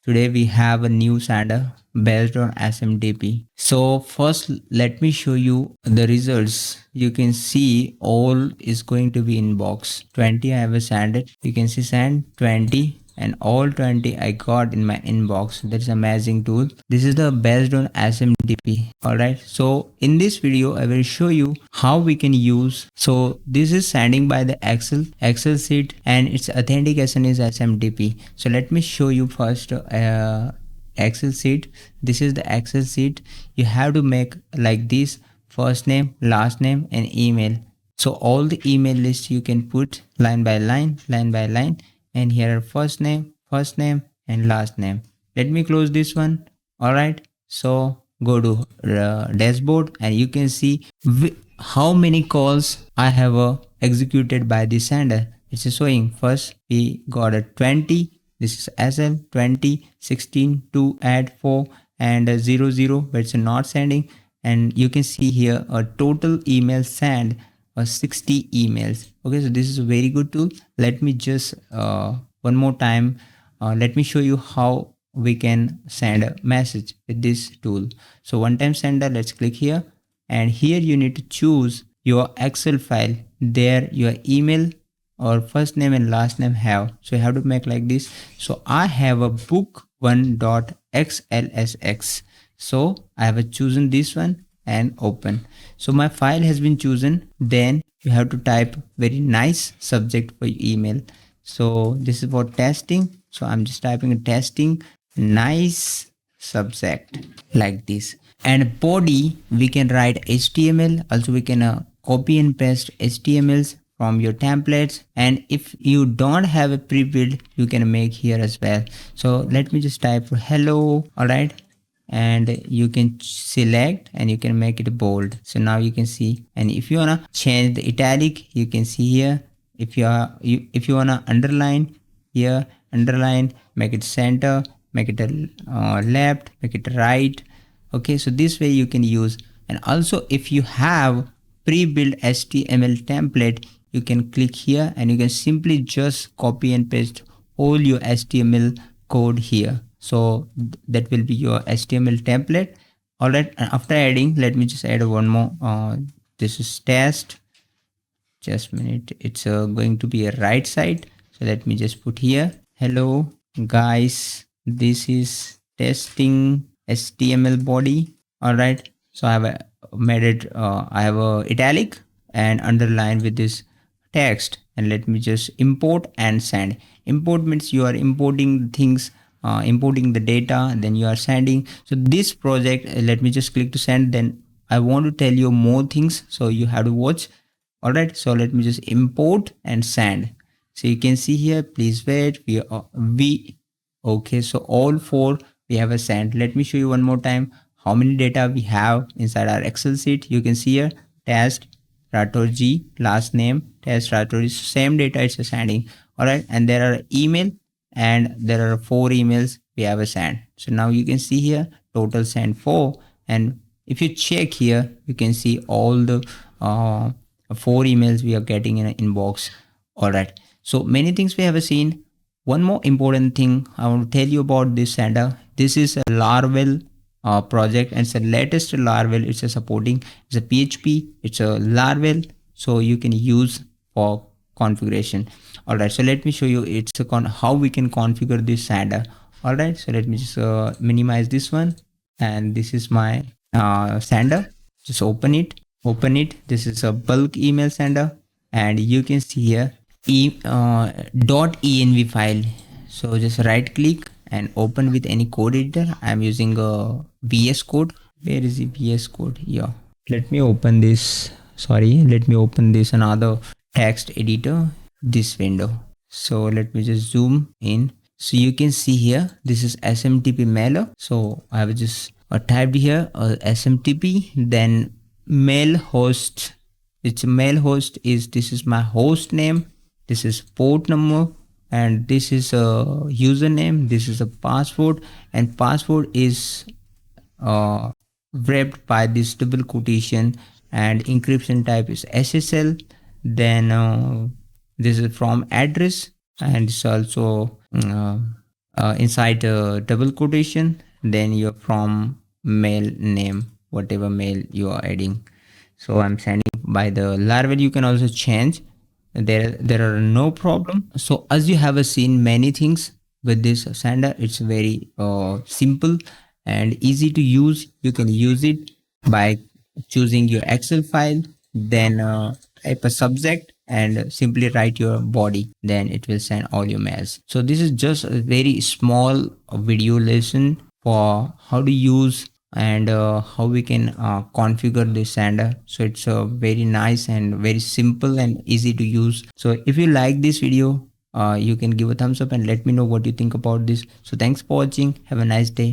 Today we have a new sender based on SMTP. So first let me show you the results. You can see all is going to be in box. 20 I have sent it. You can see send 20 and all 20 I got in my inbox. That's amazing tool. This is the based on SMTP. Alright, so in this video I will show you how we can use. So this is sending by the Excel sheet and its authentication is SMTP. So let me show you first Excel sheet. This is the Excel sheet. You have to make like this: first name, last name and email. So all the email lists you can put line by line, and here are first name and last name. Let me close this one. All right, so go to dashboard and you can see how many calls I have executed by the sender. It's showing first we got a 20. This is SL 20 16 to add 4 and 00, but it's not sending. And you can see here a total email sent 60 emails. Okay, so this is a very good tool. Let me just one more time let me show you how we can send a message with this tool. So one time sender, let's click here, and here you need to choose your Excel file. There your email or first name and last name have. So you have to make like this. So I have a book1.xlsx. So I have chosen this one and open. So my file has been chosen. Then you have to type very nice subject for your email. So this is for testing. So I'm just typing a testing nice subject like this. And body we can write HTML. Also we can copy and paste HTMLs from your templates, and if you don't have a pre-built you can make here as well. So let me just type hello. All right, and you can select and you can make it bold. So now you can see, and if you wanna change the italic you can see here. If you wanna underline here, underline, make it center, make it left, make it right. Okay, so this way you can use. And also if you have pre-built HTML template, you can click here and you can simply just copy and paste all your HTML code here. So that will be your HTML template. All right, and after adding, let me just add one more. This is test. Just a minute, it's going to be a right side. So let me just put here, hello guys, this is testing HTML body. All right, so I have made it, I have a italic and underline with this text, and let me just import and send. Import means you are importing things, importing the data, then you are sending. So this project, let me just click to send. Then I want to tell you more things, so you have to watch. All right, so let me just import and send. So you can see here, please wait, we okay, so all four we have a send. Let me show you one more time how many data we have inside our Excel sheet. You can see here test Ratorji, last name test Ratorji, same data it's sending. All right, and there are email, and there are 4 emails we have a send. So now you can see here total send 4, and if you check here you can see all the 4 emails we are getting in an inbox. All right, so many things we have seen. One more important thing I want to tell you about this sender. This is a Laravel project, and it's the latest Laravel. It's a supporting, it's a PHP, it's a Laravel, so you can use for configuration. All right, so let me show you it's how we can configure this sender. All right, so let me just minimize this one, and this is my sender. Just open it. This is a bulk email sender, and you can see here .env file. So just right click and open with any code editor. I'm using a VS Code. Where is the VS Code? Yeah, let me open this. Sorry, let me open this another text editor, this window. So let me just zoom in. So you can see here this is SMTP mailer. So I have just typed here SMTP, then mail host. It's a mail host is, this is my host name, this is port number, and this is a username, this is a password, and password is wrapped by this double quotation, and encryption type is SSL. Then this is from address, and it's also inside double quotation, then your from mail name, whatever mail you are adding. So I'm sending by the Laravel. You can also change, there are no problem. So as you have seen many things with this sender, it's very simple and easy to use. You can use it by choosing your Excel file, then type a subject and simply write your body, then it will send all your mails. So this is just a very small video lesson for how to use and how we can configure this sender. So it's very nice and very simple and easy to use. So if you like this video, you can give a thumbs up and let me know what you think about this. So thanks for watching, have a nice day.